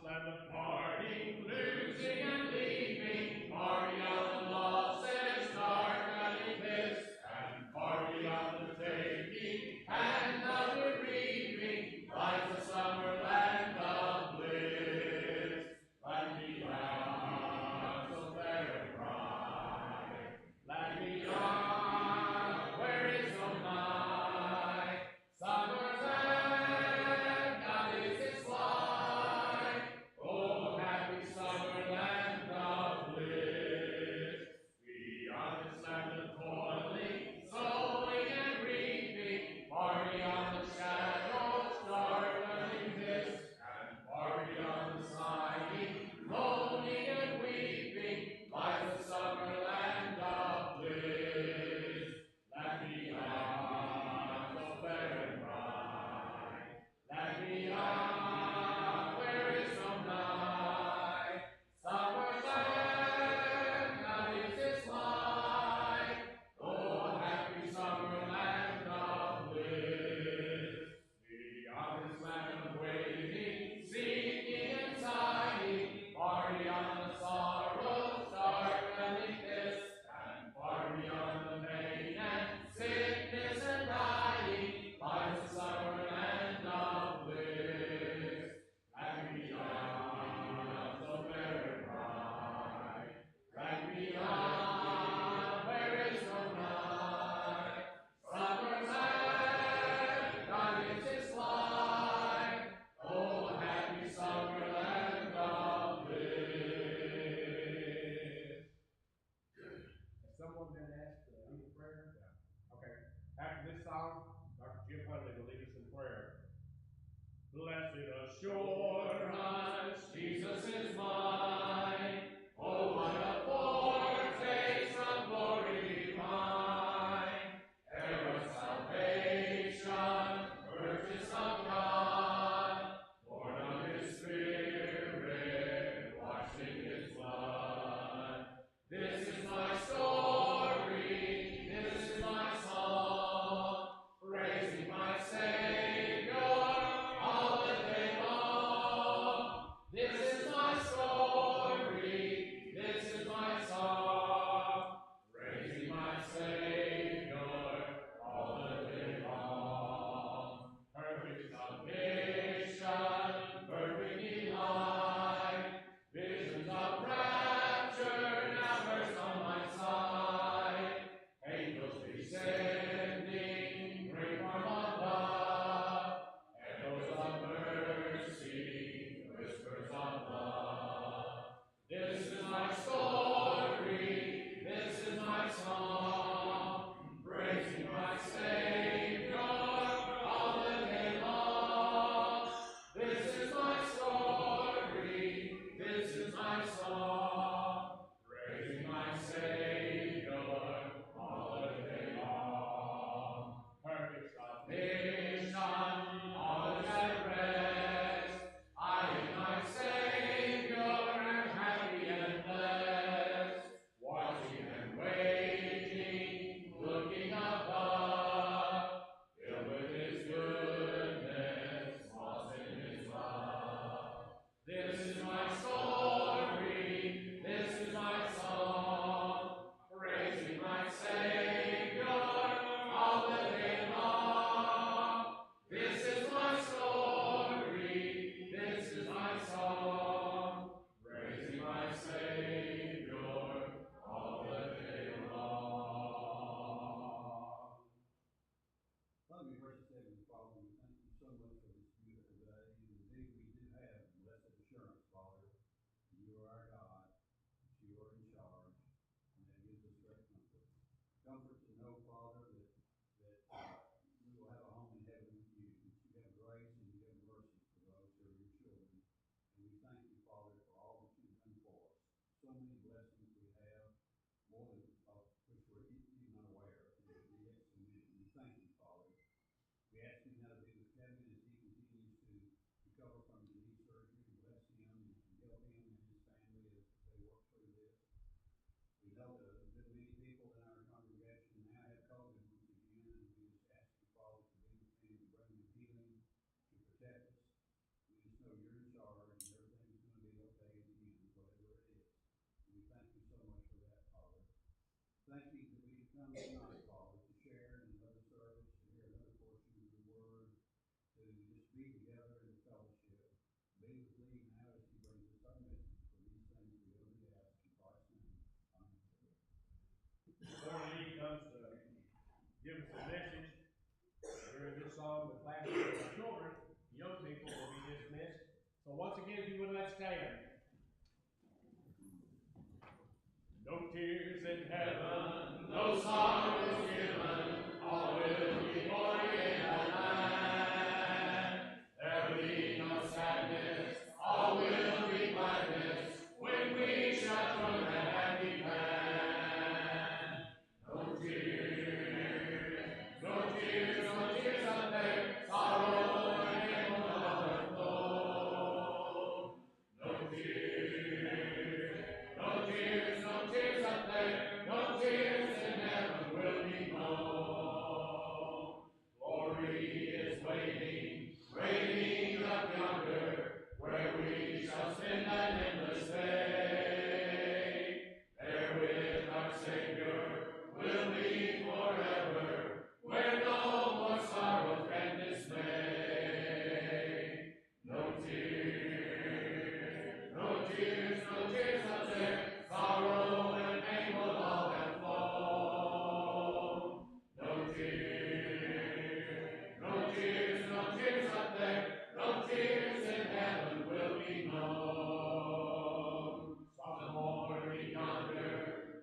land of parting, losing and leaving, party on the lost and dark this, and party on the taking, and the bereaving, lies the summer land of bliss. Land beyond, so fair and bright, land beyond, where is no night, summer's land, God is its light. Oh, happy summer land of bliss. Beyond this land of toiling, sowing and reaping, party on the shadows, darkening this, and party on the sighing, moaning and weeping, lies the summer land of bliss. Land beyond, so fair and bright, land beyond, where is no night, summer's land, God is its light. Oh, happy summer land of bliss. Beyond this land of waiting, seeking and sighing, party on the sorrows, darkening this, and party on the pain and sickness and dying, lies the summer land of bliss. And beyond, so fair and bright, and beyond, where is no night, summer's land, God is its light. Oh, happy summer land of bliss. Has someone been asked to lead a prayer? Yeah. Okay. After this song, Dr. Jim Huntley will lead us in prayer. Blessed assurance, Jesus is mine. Oh, what a foretaste of glory divine. Heir of salvation, purchase of God, born of His Spirit, washed in His blood. This is my story, this is my song, praising my Savior all the day long. the classes for our children, young people will be dismissed. So once again, if you would, let's stand. No tears in heaven, no sorrows given, all will be born in the land. There will be no sadness, all will be gladness, when we shall join that happy band. No tears, no tears, no tears up there, sorrow and pain will no longer flow. No tears, no tears, no tears up there, no tears in heaven will be known. Glory is waiting, waiting up yonder, where we shall spend that endless day. There with our Savior we'll be forever, where no more sorrow can dismay. No tears, no tears, no tears up there, sorrow and pain will all have flown. No tears, no tears, no tears up there, no tears in heaven will be known. Some morning yonder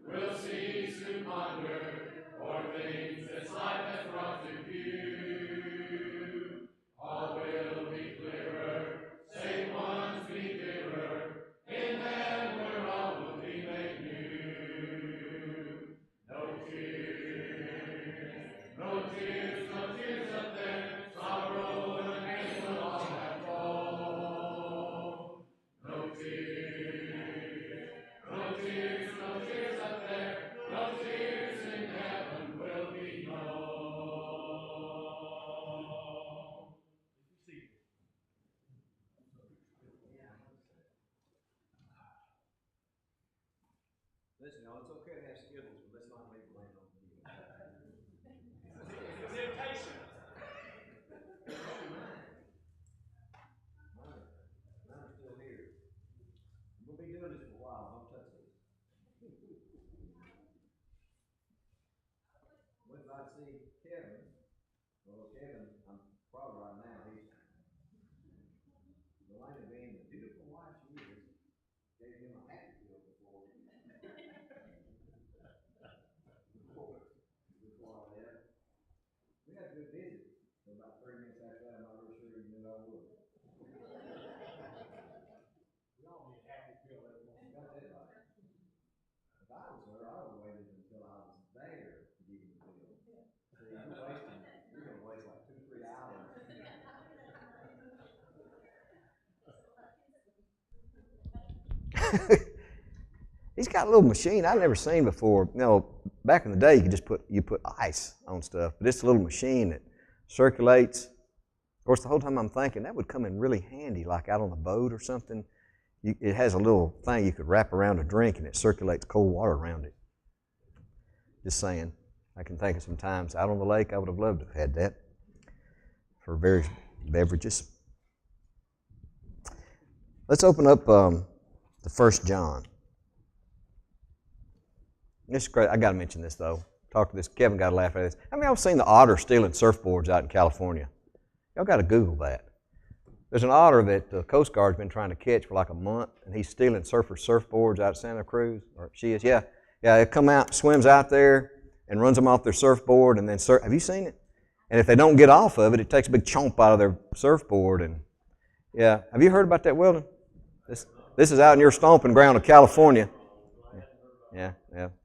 we'll cease to ponder, for things this life has brought to view. All will be clearer, save ones be dearer, in them where all will be made new. No tears, no tears, no tears up there, sorrow and pain will all have flown. No tears, no tears, no tears up there, no tears in heaven will be known. Listen, y'all, it's okay to have skittles, but let's not leave laying on the field. it's temptation. Mine are still here. We'll be doing this for a while. Don't touch this. What if I see Kevin? Well, Kevin, I'm probably right now, he's Elena being the beautiful wife she is, gave him a happy pill before I left. We had a good visit. So about 3 minutes after that, I'm not really sure he knew I would. We all need a happy pill every once in a Got while. that right. If I was her, I would have waited until I was there to give him the pill. See, you're going to waste like 2-3 hours. He's got a little machine I've never seen before. You know, back in the day, you put ice on stuff, but it's a little machine that circulates. Of course, the whole time I'm thinking that would come in really handy, like out on a boat or something. It has a little thing you could wrap around a drink, and it circulates cold water around it. Just saying. I can think of some times out on the lake I would have loved to have had that for various beverages. Let's open up the 1 John. This is great. I got to mention this, though. Talk to this. Kevin got to laugh at this. How many of y'all seen the otter stealing surfboards out in California? Y'all got to Google that. There's an otter that the Coast Guard's been trying to catch for like a month, and he's stealing surfers' surfboards out of Santa Cruz. Or she is, yeah. Yeah, it come out, swims out there, and runs them off their surfboard, and then have you seen it? And if they don't get off of it, it takes a big chomp out of their surfboard. And yeah, have you heard about that, Weldon? This is out in your stomping ground of California. Yeah.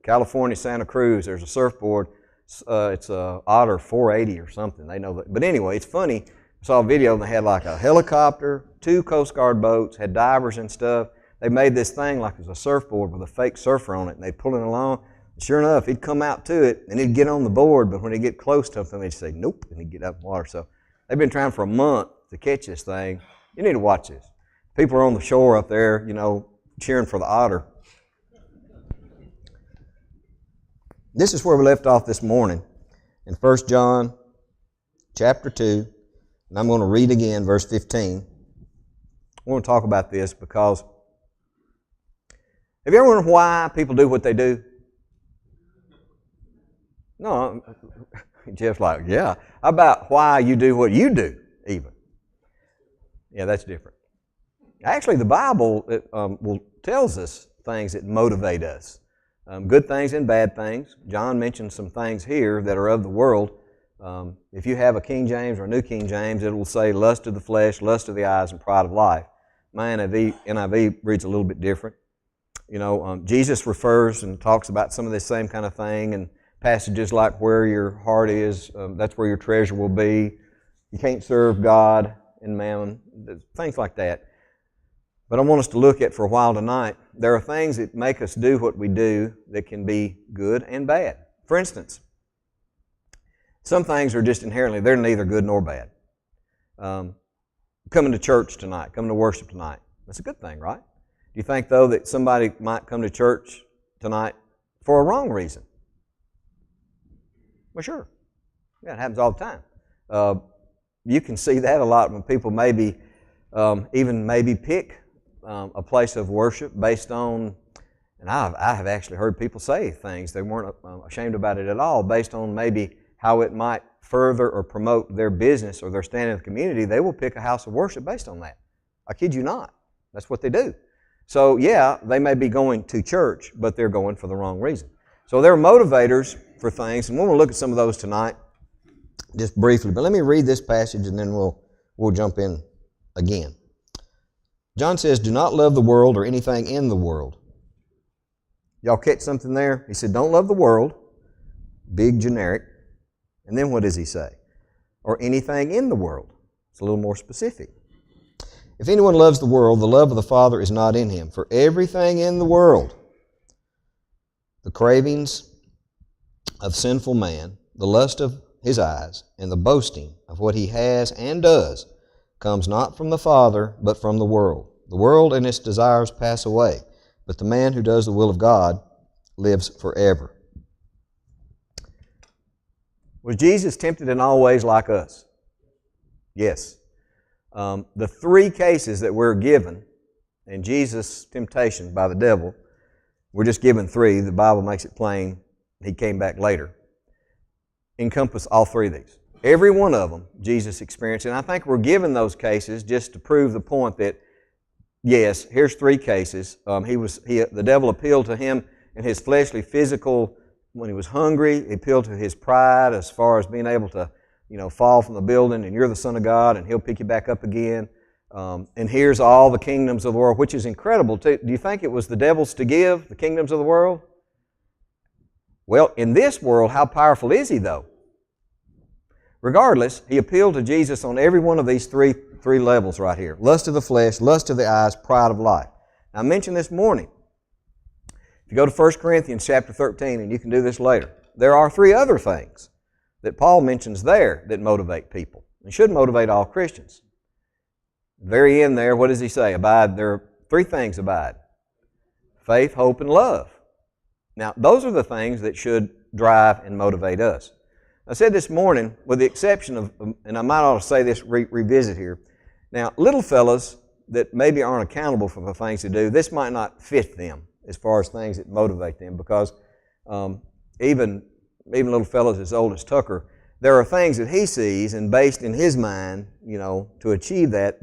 California, Santa Cruz. There's a surfboard. It's a Otter 480 or something. They know that. But anyway, it's funny. I saw a video and they had like a helicopter, 2 Coast Guard boats, had divers and stuff. They made this thing like it was a surfboard with a fake surfer on it, and they'd pull it along. And sure enough, he'd come out to it and he'd get on the board, but when he'd get close to something, they'd say, nope, and he'd get out in the water. So they've been trying for a month to catch this thing. You need to watch this. People are on the shore up there, cheering for the otter. This is where we left off this morning in 1 John chapter 2, and I'm going to read again verse 15. I want to talk about this because have you ever wondered why people do what they do? No, Jeff's like, yeah. How about why you do what you do, even? Yeah, that's different. Actually, the Bible tells us things that motivate us. Good things and bad things. John mentioned some things here that are of the world. If you have a King James or a New King James, it will say lust of the flesh, lust of the eyes, and pride of life. My NIV reads a little bit different. You know, Jesus refers and talks about some of this same kind of thing, and passages like where your heart is, that's where your treasure will be. You can't serve God and mammon, things like that. But I want us to look at for a while tonight, there are things that make us do what we do that can be good and bad. For instance, some things are just inherently, they're neither good nor bad. Coming to church tonight, coming to worship tonight, that's a good thing, right? Do you think, though, that somebody might come to church tonight for a wrong reason? Well, sure. Yeah, it happens all the time. You can see that a lot when people maybe pick a place of worship based on, and I have actually heard people say things, they weren't ashamed about it at all, based on maybe how it might further or promote their business or their standing in the community. They will pick a house of worship based on that. I kid you not. That's what they do. So yeah, they may be going to church, but they're going for the wrong reason. So there are motivators for things, and we're going to look at some of those tonight, just briefly. But let me read this passage, and then we'll jump in again. John says, "Do not love the world or anything in the world." Y'all catch something there? He said, don't love the world, big generic. And then what does he say? Or anything in the world. It's a little more specific. "If anyone loves the world, the love of the Father is not in him. For everything in the world, the cravings of sinful man, the lust of his eyes, and the boasting of what he has and does, comes not from the Father, but from the world. The world and its desires pass away, but the man who does the will of God lives forever." Was Jesus tempted in all ways like us? Yes. The three cases that we're given in Jesus' temptation by the devil, we're just given three. The Bible makes it plain. He came back later. Encompass all three of these. Every one of them Jesus experienced, and I think we're given those cases just to prove the point that, yes, here's three cases. The devil appealed to him in his fleshly, physical, when he was hungry. He appealed to his pride as far as being able to, fall from the building, and you're the Son of God, and He'll pick you back up again. And here's all the kingdoms of the world, which is incredible. Do you think it was the devil's to give, the kingdoms of the world? Well, in this world, how powerful is he, though? Regardless, he appealed to Jesus on every one of these three levels right here. Lust of the flesh, lust of the eyes, pride of life. Now, I mentioned this morning, if you go to 1 Corinthians chapter 13, and you can do this later, there are three other things that Paul mentions there that motivate people, and should motivate all Christians. Very end there, what does he say? Abide. There are three things abide: faith, hope, and love. Now, those are the things that should drive and motivate us. I said this morning, with the exception of, and I might ought to say this, revisit here. Now, little fellas that maybe aren't accountable for the things they do, this might not fit them as far as things that motivate them, because even little fellas as old as Tucker, there are things that he sees, and based in his mind, to achieve that,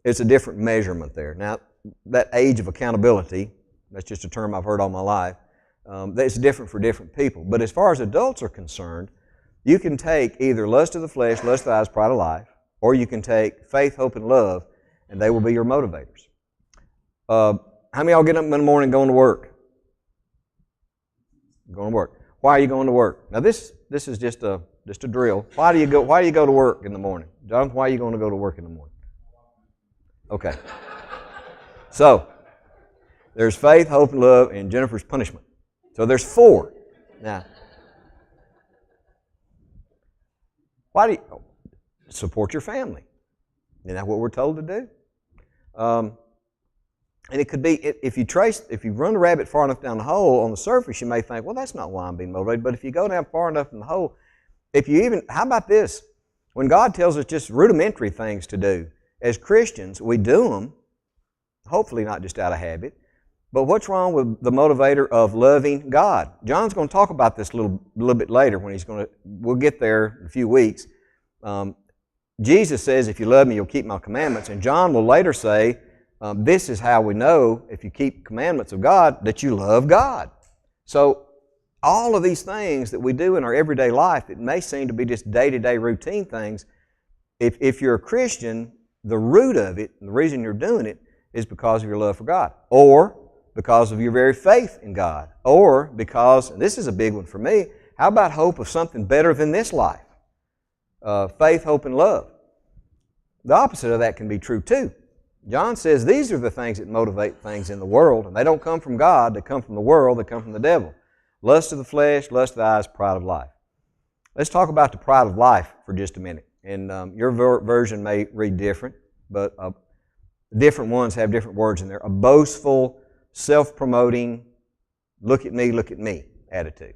it's a different measurement there. Now, that age of accountability, that's just a term I've heard all my life, that's different for different people. But as far as adults are concerned, you can take either lust of the flesh, lust of the eyes, pride of life, or you can take faith, hope, and love, and they will be your motivators. How many of y'all get up in the morning going to work? Going to work. Why are you going to work? Now this is just a drill. Why do you go to work in the morning? Jonathan, why are you going to go to work in the morning? Okay. So, there's faith, hope, and love, and Jennifer's punishment. So there's four. Now, why do you support your family? Isn't that what we're told to do? And it could be, if you run the rabbit far enough down the hole, on the surface you may think, well, that's not why I'm being motivated. But if you go down far enough in the hole, how about this? When God tells us just rudimentary things to do, as Christians, we do them, hopefully not just out of habit, But what's wrong with the motivator of loving God? John's going to talk about this a little bit later when we'll get there in a few weeks. Jesus says, if you love me, you'll keep my commandments. And John will later say, this is how we know, if you keep commandments of God, that you love God. So all of these things that we do in our everyday life, it may seem to be just day-to-day routine things. If you're a Christian, the root of it, and the reason you're doing it, is because of your love for God, or because of your very faith in God, or because, and this is a big one for me, how about hope of something better than this life? Faith, hope, and love. The opposite of that can be true too. John says these are the things that motivate things in the world, and they don't come from God, they come from the world, they come from the devil. Lust of the flesh, lust of the eyes, pride of life. Let's talk about the pride of life for just a minute. And your version may read different, but different ones have different words in there. A boastful, self-promoting, look at me attitude.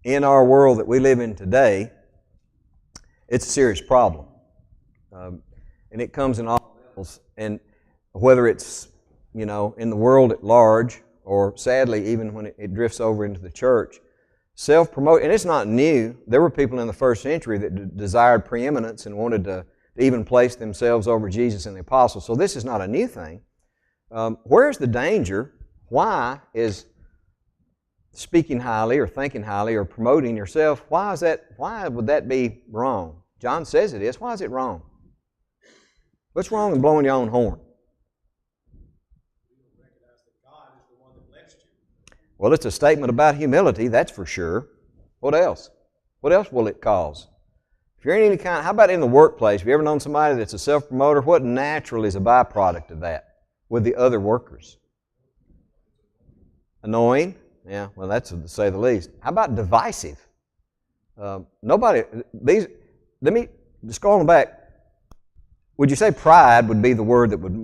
In our world that we live in today, it's a serious problem. And it comes in all levels. And whether it's, in the world at large, or sadly, even when it drifts over into the church, self-promote, and it's not new. There were people in the first century that desired preeminence and wanted to even place themselves over Jesus and the apostles. So this is not a new thing. Where's the danger? Why is speaking highly or thinking highly or promoting yourself, why would that be wrong? John says it is. Why is it wrong? What's wrong with blowing your own horn? Well, it's a statement about humility, that's for sure. What else? What else will it cause? If you're in any kind, how about in the workplace? Have you ever known somebody that's a self-promoter? What naturally is a byproduct of that with the other workers? Annoying? Yeah, well, that's to say the least. How about divisive? Let me just go on back. Would you say pride would be the word that would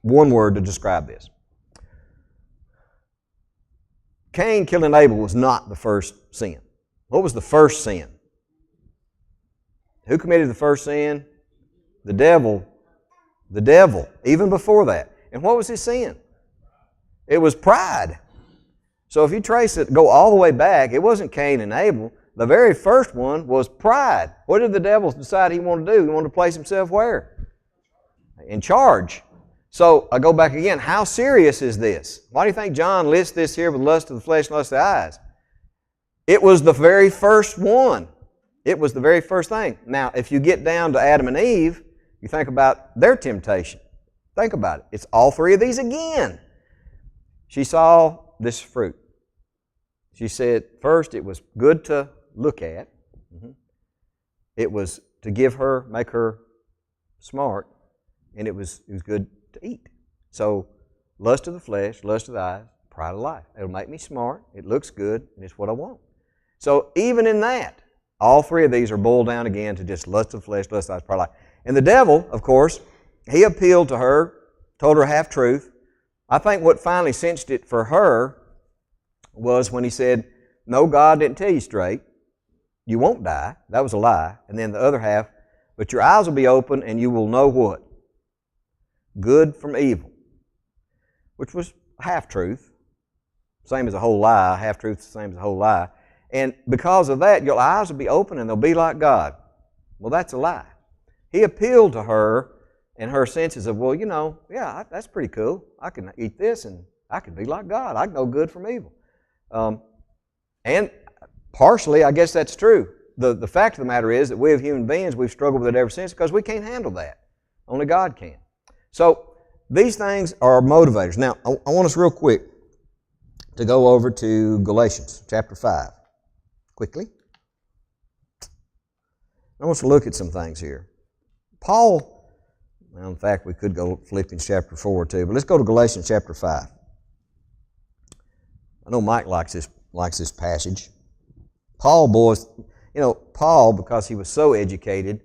one word to describe this? Cain killing Abel was not the first sin. What was the first sin? Who committed the first sin? The devil. The devil, even before that. And what was his sin? It was pride. So if you trace it, go all the way back, it wasn't Cain and Abel. The very first one was pride. What did the devil decide he wanted to do? He wanted to place himself where? In charge. So I go back again. How serious is this? Why do you think John lists this here with lust of the flesh and lust of the eyes? It was the very first one. It was the very first thing. Now, if you get down to Adam and Eve, you think about their temptation. Think about it. It's all three of these again. She saw this fruit. She said, first, it was good to look at. It was to make her smart, and it was good to eat. So, lust of the flesh, lust of the eyes, pride of life. It'll make me smart, it looks good, and it's what I want. So, even in that, all three of these are boiled down again to just lust of the flesh, lust of the eyes, pride of life. And the devil, of course, he appealed to her, told her a half-truth. I think what finally cinched it for her was when he said, no, God didn't tell you straight. You won't die. That was a lie. And then the other half, but your eyes will be open and you will know what? Good from evil. Which was a half-truth. Same as a whole lie. Half-truth is the same as a whole lie. And because of that, your eyes will be open and they'll be like God. Well, that's a lie. He appealed to her and her senses of, well, yeah, that's pretty cool. I can eat this and I can be like God. I can know good from evil. And partially, I guess that's true. The fact of the matter is that we as human beings, we've struggled with it ever since because we can't handle that. Only God can. So these things are motivators. Now, I want us real quick to go over to Galatians chapter 5. Quickly. I want us to look at some things here. Paul, well, in fact, we could go Philippians chapter 4 too, but let's go to Galatians chapter 5. I know Mike likes this passage. Paul, Paul, because he was so educated,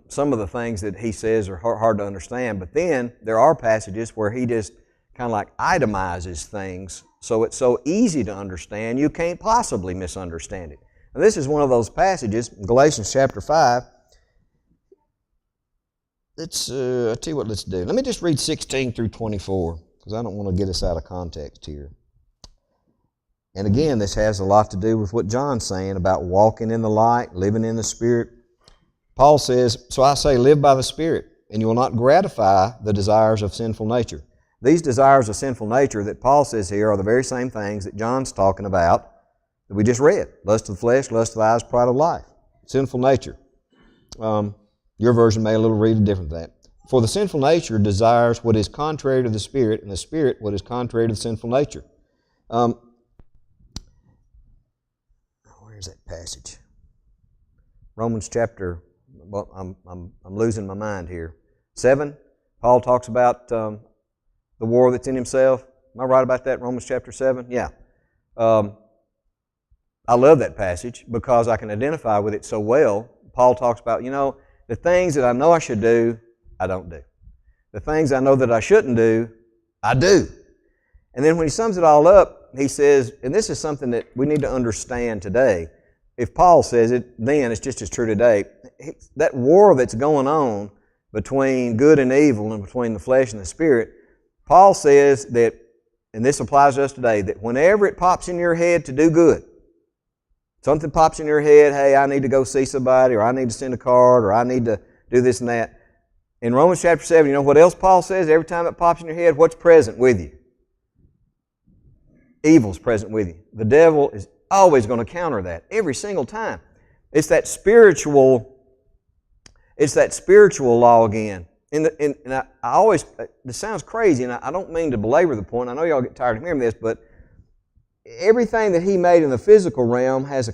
some of the things that he says are hard to understand, but then there are passages where he just kind of like itemizes things so it's so easy to understand, you can't possibly misunderstand it. And this is one of those passages, Galatians chapter 5. I'll tell you what let's do. Let me just read 16 through 24, because I don't want to get us out of context here. And again, this has a lot to do with what John's saying about walking in the light, living in the Spirit. Paul says, so I say, live by the Spirit, and you will not gratify the desires of sinful nature. These desires of sinful nature that Paul says here are the very same things that John's talking about that we just read. Lust of the flesh, lust of the eyes, pride of life. Sinful nature. Your version may read a different than that. For the sinful nature desires what is contrary to the Spirit, and the Spirit what is contrary to the sinful nature. Where's that passage? Romans chapter, well, I'm losing my mind here. 7, Paul talks about the war that's in himself. Am I right about that? Romans chapter 7? Yeah. I love that passage because I can identify with it so well. Paul talks about, the things that I know I should do, I don't do. The things I know that I shouldn't do, I do. And then when he sums it all up, he says, and this is something that we need to understand today. If Paul says it then, it's just as true today. That war that's going on between good and evil and between the flesh and the Spirit, Paul says that, and this applies to us today, that whenever it pops in your head to do good, something pops in your head, hey, I need to go see somebody, or I need to send a card, or I need to do this and that. In Romans chapter 7, you know what else Paul says? Every time it pops in your head, what's present with you? Evil's present with you. The devil is always going to counter that, every single time. It's that spiritual law again. And I always, this sounds crazy, and I don't mean to belabor the point. I know y'all get tired of hearing this, but everything that he made in the physical realm has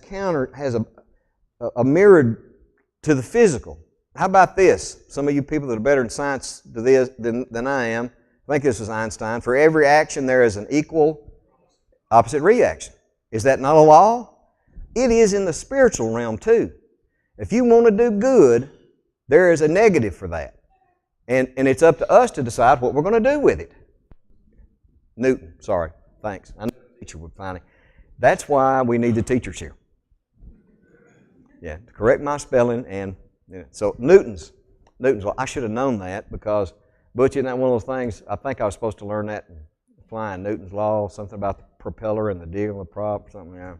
a mirror to the physical. How about this? Some of you people that are better in science than I am, I think this was Einstein. For every action there is an equal opposite reaction. Is that not a law? It is in the spiritual realm too. If you want to do good, there is a negative for that. And it's up to us to decide what we're going to do with it. Newton, sorry. Thanks. I know the teacher would find it. That's why we need the teachers here. Yeah, to correct my spelling and so Newton's. Well, I should have known that because Butch, isn't that one of those things? I think I was supposed to learn that in flying. Newton's law, something about the propeller and the deal and the prop, or something. Yeah.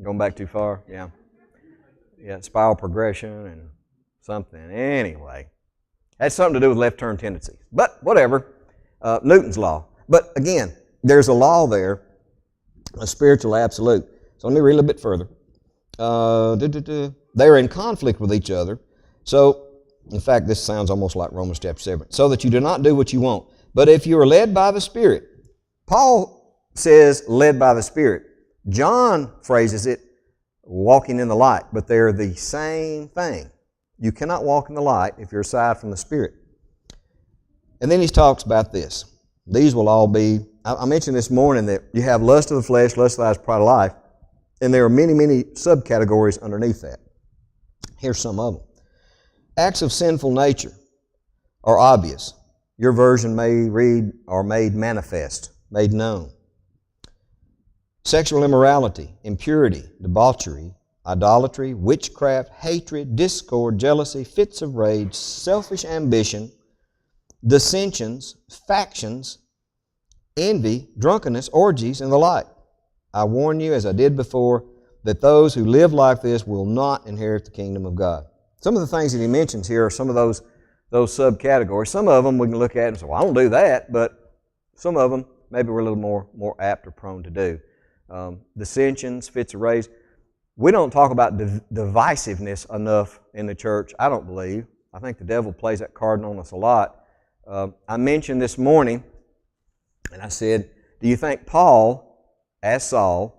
Going back too far. Yeah. Yeah, spiral progression and something. Anyway, that's something to do with left turn tendencies. But whatever. Newton's law. But again, there's a law there, a spiritual absolute. So let me read a little bit further. They're in conflict with each other. So, in fact, this sounds almost like Romans chapter 7. So that you do not do what you want. But if you are led by the Spirit, Paul says led by the Spirit. John phrases it walking in the light, but they're the same thing. You cannot walk in the light if you're aside from the Spirit. And then he talks about this. These will all be, I mentioned this morning that you have lust of the flesh, lust of the eyes, pride of life, and there are many, many subcategories underneath that. Here's some of them. Acts of sinful nature are obvious. Your version may read, are made manifest, made known. Sexual immorality, impurity, debauchery, idolatry, witchcraft, hatred, discord, jealousy, fits of rage, selfish ambition, dissensions, factions, envy, drunkenness, orgies, and the like. I warn you, as I did before, that those who live like this will not inherit the kingdom of God. Some of the things that he mentions here are some of those subcategories. Some of them we can look at and say, well, I don't do that, but some of them maybe we're a little more apt or prone to do. Dissensions, fits of rage. We don't talk about divisiveness enough in the church, I don't believe. I think the devil plays that card on us a lot. I mentioned this morning, and I said, do you think Paul, as Saul,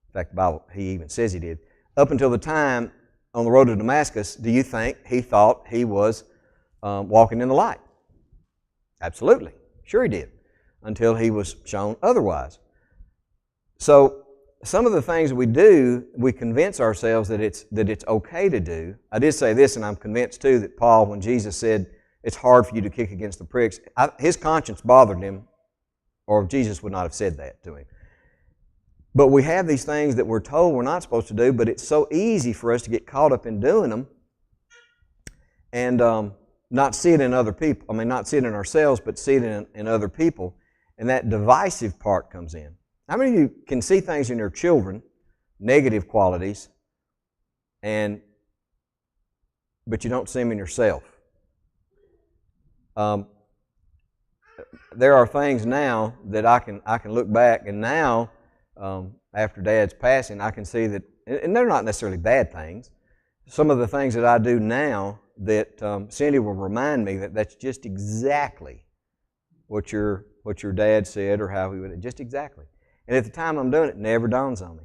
in fact, the Bible, he even says he did, up until the time on the road to Damascus, do you think he thought he was walking in the light? Absolutely. Sure he did. Until he was shown otherwise. So some of the things that we do, we convince ourselves that it's okay to do. I did say this, and I'm convinced too that Paul, when Jesus said, it's hard for you to kick against the pricks, his conscience bothered him, or Jesus would not have said that to him. But we have these things that we're told we're not supposed to do, but it's so easy for us to get caught up in doing them. and not see it in other people. I mean, not see it in ourselves, but see it in other people. And that divisive part comes in. How many of you can see things in your children, negative qualities, but you don't see them in yourself? There are things now that I can look back, and now after Dad's passing, I can see that, and they're not necessarily bad things. Some of the things that I do now that Cindy will remind me that that's just exactly what your dad said or how he would, just exactly. And at the time I'm doing it, it never dawns on me.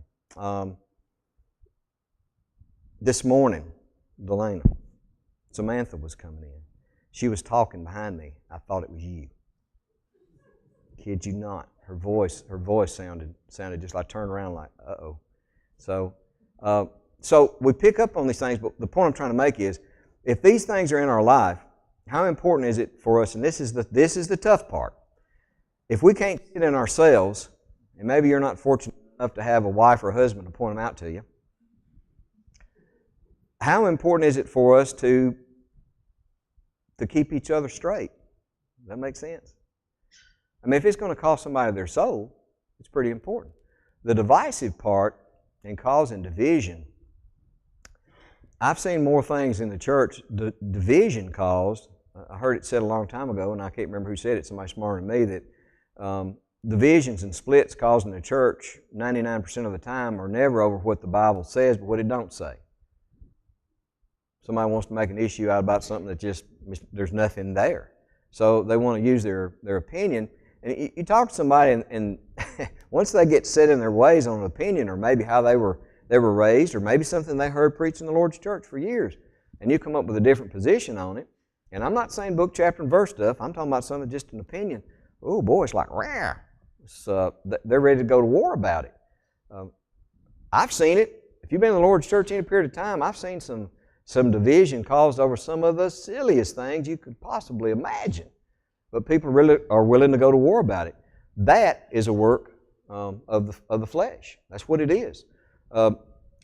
This morning, Delana, Samantha was coming in. She was talking behind me. I thought it was you. Kid you not. Her voice sounded just like, I turned around like, uh-oh. So we pick up on these things, but the point I'm trying to make is, if these things are in our life, how important is it for us, and this is the tough part, if we can't see it in ourselves, and maybe you're not fortunate enough to have a wife or a husband to point them out to you, how important is it for us to keep each other straight? Does that make sense? I mean, if it's going to cost somebody their soul, it's pretty important. The divisive part and causing division, I've seen more things in the church, division caused. I heard it said a long time ago, and I can't remember who said it, somebody smarter than me, that divisions and splits caused in the church 99% of the time are never over what the Bible says, but what it don't say. Somebody wants to make an issue out about something that just, there's nothing there. So they want to use their opinion. And you talk to somebody, and once they get set in their ways on an opinion, or maybe how they were raised, or maybe something they heard preached in the Lord's church for years, and you come up with a different position on it, and I'm not saying book, chapter, and verse stuff, I'm talking about something just an opinion. Oh boy, it's like, rah! They're ready to go to war about it. I've seen it. If you've been in the Lord's church any period of time, I've seen some division caused over some of the silliest things you could possibly imagine. But people really are willing to go to war about it. That is a work of the flesh. That's what it is.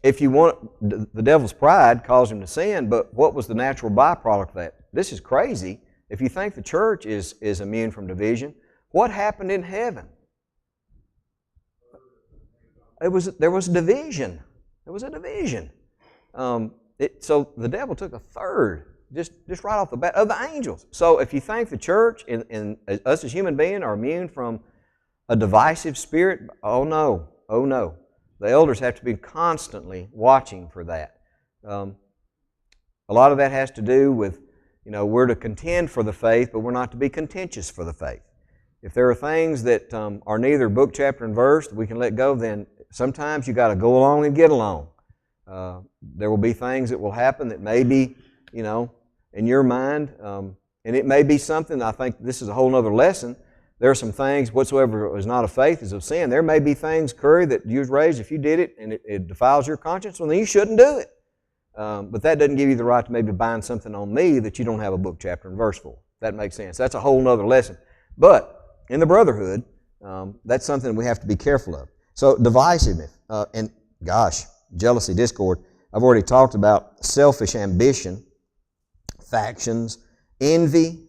If you want, the devil's pride caused him to sin, but what was the natural byproduct of that? This is crazy. If you think the church is immune from division, what happened in heaven? There was a division. There was a division. So the devil took a third, just right off the bat, of the angels. So if you think the church and us as human beings are immune from a divisive spirit, oh no. The elders have to be constantly watching for that. A lot of that has to do with, we're to contend for the faith, but we're not to be contentious for the faith. If there are things that are neither book, chapter, and verse that we can let go, then sometimes you got to go along and get along. There will be things that will happen that may be, in your mind, and it may be something, I think this is a whole other lesson. There are some things, whatsoever is not of faith is of sin. There may be things, Curry, that you was raised, if you did it and it defiles your conscience, well, then you shouldn't do it. But that doesn't give you the right to maybe bind something on me that you don't have a book, chapter, and verse for. That makes sense. That's a whole other lesson. But in the brotherhood, that's something we have to be careful of. So divisiveness, and gosh, jealousy, discord. I've already talked about selfish ambition, factions, envy.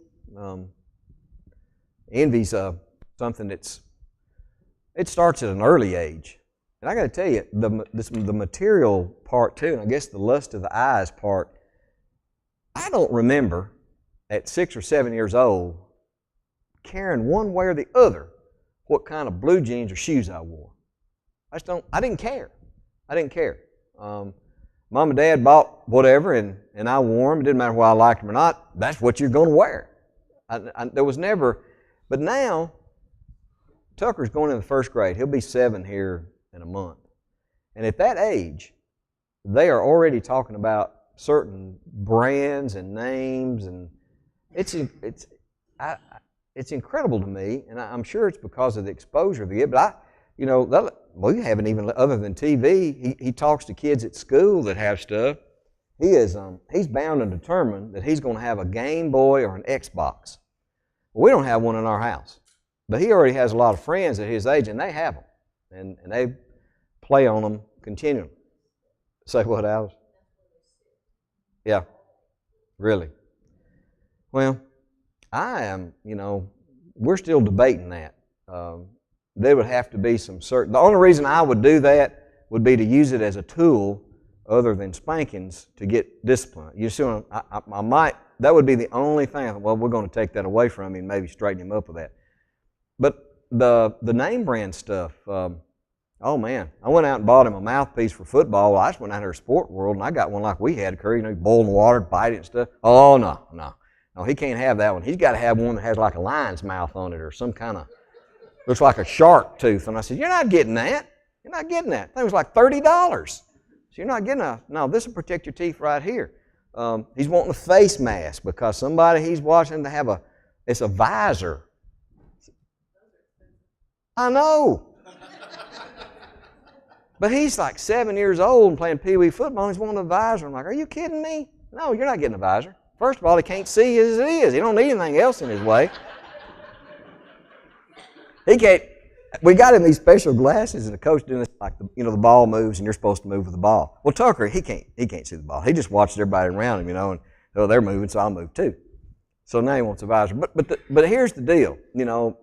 Envy's something it starts at an early age. And I got to tell you, the material part too, and I guess the lust of the eyes part, I don't remember at 6 or 7 years old caring one way or the other what kind of blue jeans or shoes I wore. I didn't care. Mom and Dad bought whatever, and I wore them. It didn't matter whether I liked them or not. That's what you're going to wear. There was never... But now, Tucker's going into the first grade. He'll be 7 here in a month. And at that age, they are already talking about certain brands and names, and it's incredible to me, and I'm sure it's because of the exposure they get. But we haven't even, other than TV, he talks to kids at school that have stuff. He's bound and determined that he's going to have a Game Boy or an Xbox. We don't have one in our house, but he already has a lot of friends at his age, and they have them, and they play on them continually. Say what, Alice? Yeah, really. Well, we're still debating that. There would have to be some certain, the only reason I would do that would be to use it as a tool other than spankings to get discipline. You see, I might, that would be the only thing. Well, we're going to take that away from him and maybe straighten him up with that. But the name brand stuff, oh man, I went out and bought him a mouthpiece for football. Well, I just went out there to Sport World and I got one like we had, Curry, boil in the water, bite it and stuff. Oh, no, he can't have that one. He's got to have one that has like a lion's mouth on it or some kind of, looks like a shark tooth. And I said, you're not getting that. You're not getting that. That was like $30. So you're not getting a, no, this will protect your teeth right here. He's wanting a face mask because somebody he's watching to have it's a visor. I know. But he's like 7 years old and playing pee-wee football and he's wanting a visor. I'm like, are you kidding me? No, you're not getting a visor. First of all, he can't see as it is. He don't need anything else in his way. He can't. We got him these special glasses, and the coach doing this like the ball moves, and you're supposed to move with the ball. Well, Tucker, he can't see the ball. He just watches everybody around him, and they're moving, so I'll move too. So now he wants a visor. But here's the deal.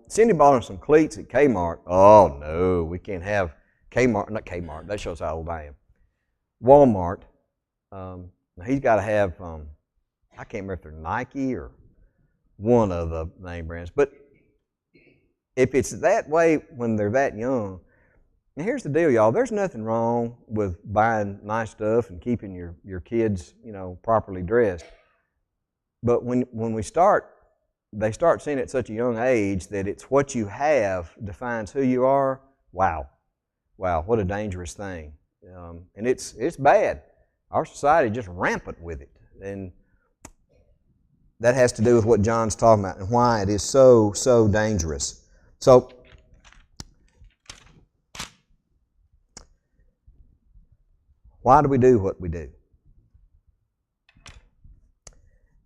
Cindy bought him some cleats at Kmart. Oh no, we can't have Kmart. Not Kmart. That shows how old I am. Walmart. He's got to have. I can't remember if they're Nike or one of the name brands, but. If it's that way when they're that young, and here's the deal, y'all, there's nothing wrong with buying nice stuff and keeping your kids, properly dressed. But when they start seeing at such a young age that it's what you have defines who you are, wow, what a dangerous thing. And it's bad. Our society is just rampant with it. And that has to do with what John's talking about and why it is so, so dangerous. So, why do we do what we do?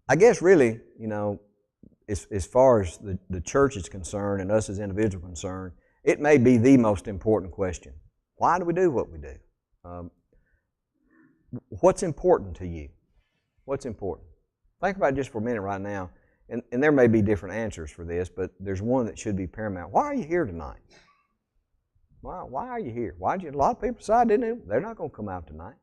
I guess really, as far as the church is concerned and us as individuals concerned, it may be the most important question. Why do we do what we do? What's important to you? What's important? Think about it just for a minute right now. And there may be different answers for this, but there's one that should be paramount. Why are you here tonight? Why are you here? A lot of people decided they're not going to come out tonight.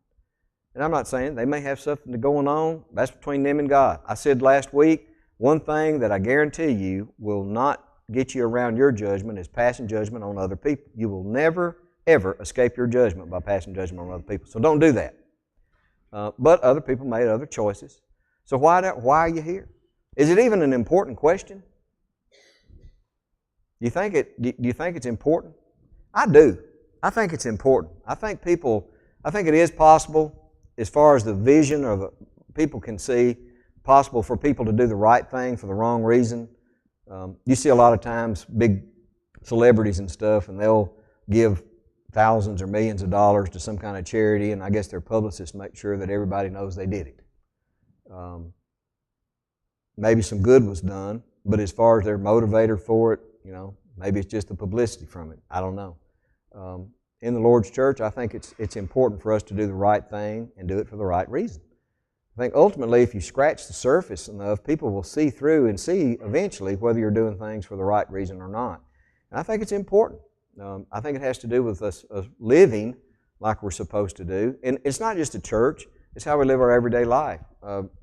And I'm not saying they may have something going on. That's between them and God. I said last week, one thing that I guarantee you will not get you around your judgment is passing judgment on other people. You will never, ever escape your judgment by passing judgment on other people. So don't do that. But other people made other choices. So why are you here? Is it even an important question? Do you think it's important? I do. I think it's important. I think it is possible, as far as the vision or the people can see, possible for people to do the right thing for the wrong reason. You see a lot of times big celebrities and stuff, and they'll give thousands or millions of dollars to some kind of charity, and I guess their publicists make sure that everybody knows they did it. Maybe some good was done, but as far as their motivator for it, maybe it's just the publicity from it. I don't know. In the Lord's church, I think it's important for us to do the right thing and do it for the right reason. I think ultimately, if you scratch the surface enough, people will see through and see eventually whether you're doing things for the right reason or not. And I think it's important. I think it has to do with us living like we're supposed to do. And it's not just a church. It's how we live our everyday life.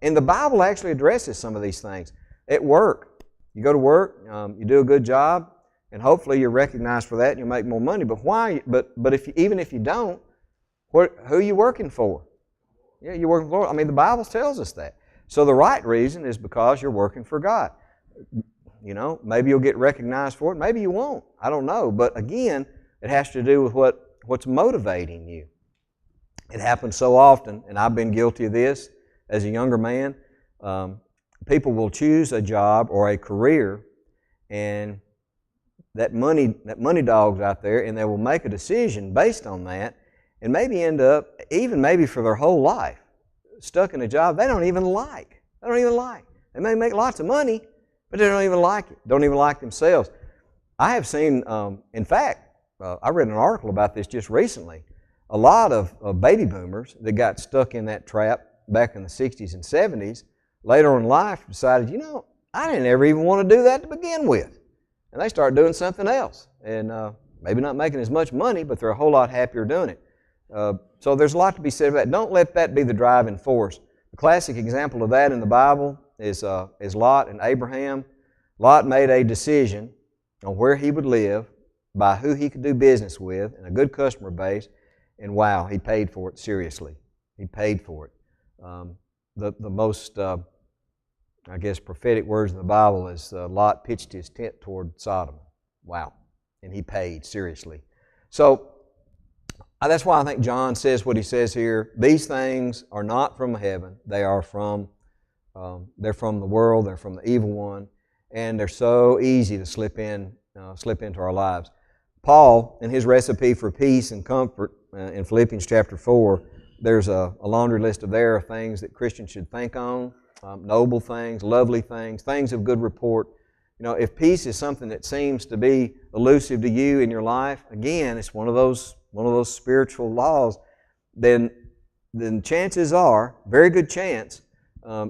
And the Bible actually addresses some of these things. At work, you go to work, you do a good job, and hopefully you're recognized for that and you'll make more money. But why? But even if you don't, who are you working for? Yeah, you're working for the Lord. I mean, the Bible tells us that. So the right reason is because you're working for God. Maybe you'll get recognized for it. Maybe you won't. I don't know. But again, it has to do with what's motivating you. It happens so often, and I've been guilty of this as a younger man. People will choose a job or a career, and that money dog's out there, and they will make a decision based on that, and maybe end up, even maybe for their whole life, stuck in a job they don't even like. They may make lots of money, but they don't even like it. Don't even like themselves. I have seen, in fact, I read an article about this just recently. A lot of baby boomers that got stuck in that trap back in the 60s and 70s later in life decided, I didn't ever even want to do that to begin with. And they start doing something else. And maybe not making as much money, but they're a whole lot happier doing it. So there's a lot to be said about that. Don't let that be the driving force. The classic example of that in the Bible is Lot and Abraham. Lot made a decision on where he would live, by who he could do business with, and a good customer base, and wow, he paid for it seriously. He paid for it. The most, I guess, prophetic words in the Bible is Lot pitched his tent toward Sodom. Wow. And he paid seriously. So that's why I think John says what he says here. These things are not from heaven. They are they're from the world. They're from the evil one. And they're so easy to slip into our lives. Paul, in his recipe for peace and comfort in Philippians chapter 4, there's a laundry list of things that Christians should think on, noble things, lovely things, things of good report. If peace is something that seems to be elusive to you in your life, again, it's one of those spiritual laws, then chances are, very good chance,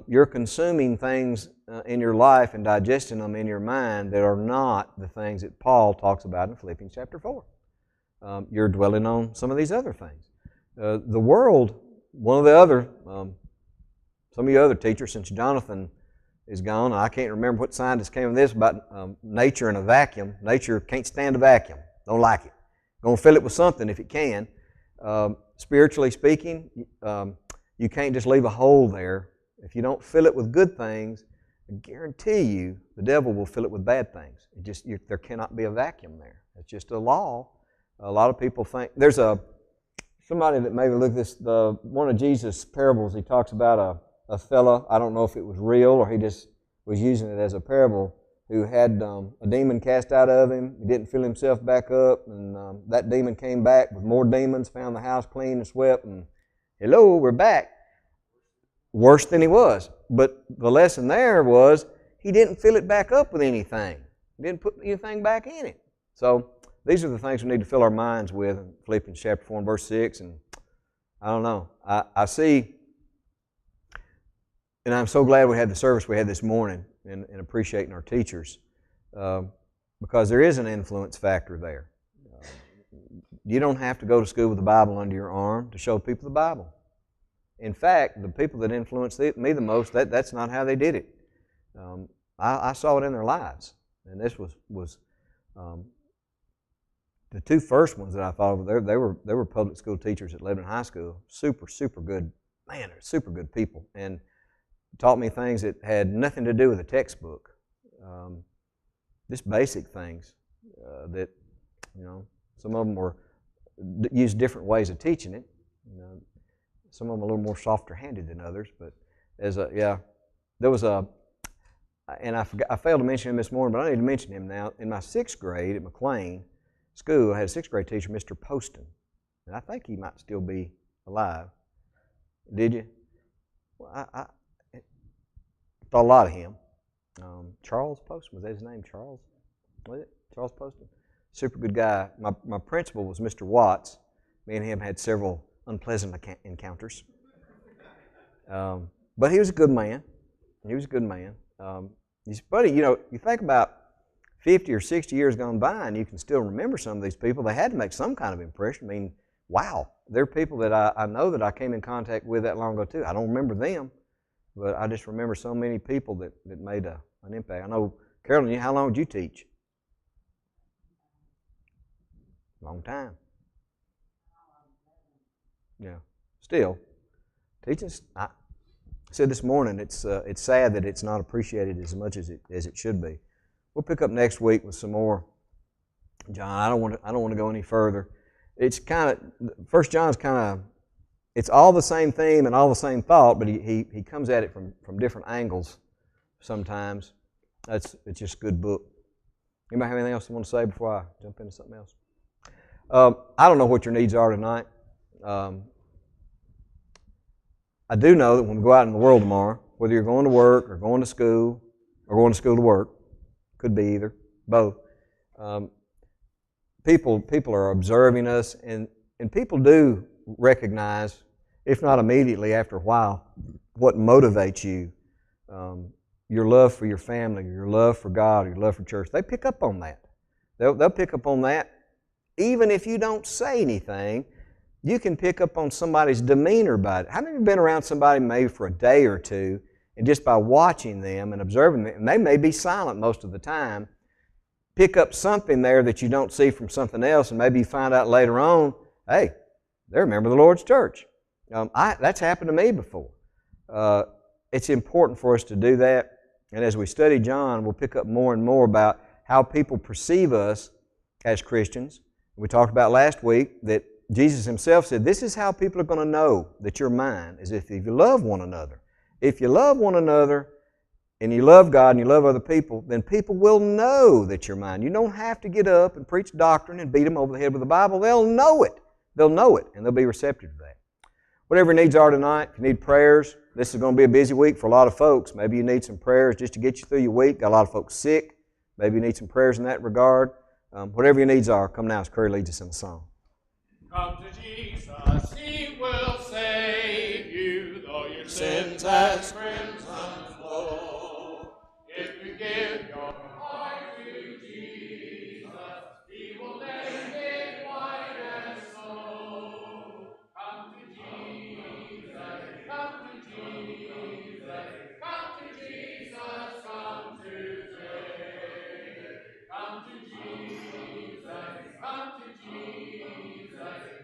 you're consuming things in your life and digesting them in your mind that are not the things that Paul talks about in Philippians chapter 4. You're dwelling on some of these other things. The world, one of the other, some of you other teachers, since Jonathan is gone, I can't remember what scientist came with this about nature in a vacuum. Nature can't stand a vacuum. Don't like it. Going to fill it with something if it can. Spiritually speaking, you can't just leave a hole there. If you don't fill it with good things, I guarantee you the devil will fill it with bad things. There cannot be a vacuum there. It's just a law. A lot of people think there's somebody that maybe looked at this. One of Jesus' parables. He talks about a fella. I don't know if it was real or he just was using it as a parable. Who had a demon cast out of him. He didn't fill himself back up, and that demon came back with more demons. Found the house clean and swept, and hello, we're back. Worse than he was. But the lesson there was he didn't fill it back up with anything. He didn't put anything back in it. So these are the things we need to fill our minds with in Philippians chapter 4 and verse 6. And I don't know. I see, and I'm so glad we had the service we had this morning in appreciating our teachers because there is an influence factor there. You don't have to go to school with the Bible under your arm to show people the Bible. In fact, the people that influenced me the most, that's not how they did it. I saw it in their lives. And this was the two first ones that I thought of. They were public school teachers at Lebanon High School. Super, super good. Man, they're super good people. And taught me things that had nothing to do with a textbook. Just basic things that, some of them used different ways of teaching it. Some of them a little more softer-handed than others, but there was and I failed to mention him this morning, but I need to mention him now. In my 6th grade at McLean School, I had a 6th grade teacher, Mr. Poston, and I think he might still be alive. Did you? Well, I thought a lot of him. Charles Poston, was that his name? Charles? Was it? Charles Poston? Super good guy. My principal was Mr. Watts. Me and him had several unpleasant encounters. But he was a good man. He's funny, you think about 50 or 60 years gone by and you can still remember some of these people. They had to make some kind of impression. I mean, wow, there are people that I know that I came in contact with that long ago too. I don't remember them, but I just remember so many people that made an impact. I know, Carolyn, how long did you teach? Long time. Yeah. Still, teaching. I said this morning, it's sad that it's not appreciated as much as it should be. We'll pick up next week with some more. John, I don't want to go any further. It's kind of 1 John's kind of, it's all the same theme and all the same thought, but he comes at it from different angles sometimes. It's just a good book. Anybody have anything else you want to say before I jump into something else? I don't know what your needs are tonight. I do know that when we go out in the world tomorrow, whether you're going to work or going to school to work, could be either, both, people are observing us, and people do recognize, if not immediately, after a while, what motivates you your love for your family, your love for God, your love for church. They pick up on that. They'll pick up on that. Even if you don't say anything, you can pick up on somebody's demeanor about it. How many of you have been around somebody maybe for a day or two, and just by watching them and observing them, and they may be silent most of the time, pick up something there that you don't see from something else, and maybe you find out later on, hey, they're a member of the Lord's church. That's happened to me before. It's important for us to do that. And as we study John, we'll pick up more and more about how people perceive us as Christians. We talked about last week that Jesus Himself said, this is how people are going to know that you're mine, is if you love one another. If you love one another and you love God and you love other people, then people will know that you're mine. You don't have to get up and preach doctrine and beat them over the head with the Bible. They'll know it. They'll know it, and they'll be receptive to that. Whatever your needs are tonight, if you need prayers, this is going to be a busy week for a lot of folks. Maybe you need some prayers just to get you through your week. Got a lot of folks sick. Maybe you need some prayers in that regard. Whatever your needs are, come now as Curry leads us in the song. Come to Jesus, He will save you, though your sins as crimson flow. If you give your heart to Jesus, He will make it white as snow. Come to Jesus, come to Jesus, come to Jesus, come today. Come to Jesus, come to Jesus,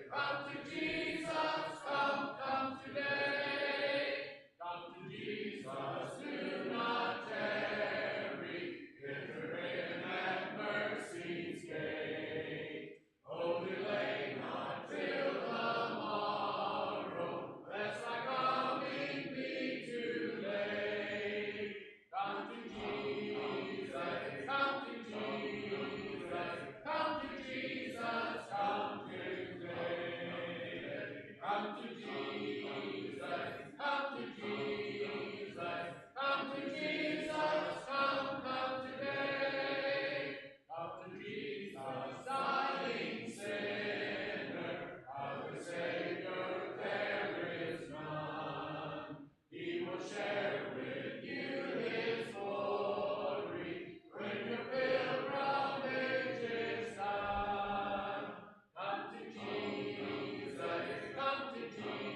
come to Jesus, come today. Come to Jesus, do not tarry, enter in at mercy's gate. Oh, delay not till the morrow, lest thy coming be too late. Come to Jesus, come to Jesus, come to Jesus, come today. Come to Jesus, come to Jesus, come to Jesus, come today. Come to Jesus, dying sinner, other Savior there is none. He will share with you His glory when your pilgrimage is done. Come to Jesus, come to Jesus.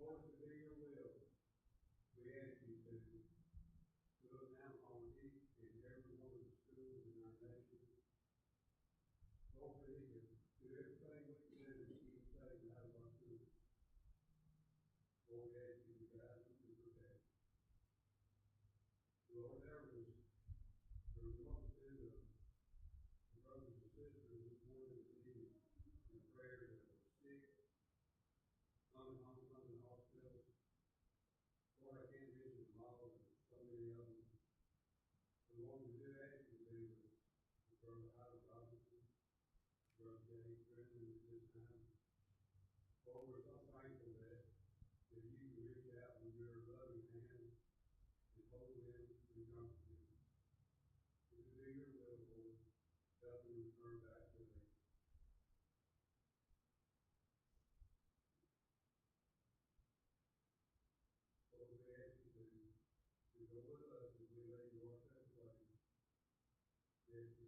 Lord, to be your will, we ask you to look down on each and every one of the schools in our nation. Lord, we need to do everything we can do to keep Satan out of our schools. Lord, we ask you to guide them and protect them. Lord, there was a multitude of brothers and sisters this morning that needed in prayer that were sick, some in hospitals. Lord, I can't mention them all, there's so many of them. But Lord, we do ask you to be with Brother Howard Robinson, Brother Dave Brennan at this time. Lord, we're so thankful that you can reach out with your loving hand and hold them and comfort them. If it be your will, Lord, help them return back to thee. Lord, we ask you to go with us as we lay your set place. We ask you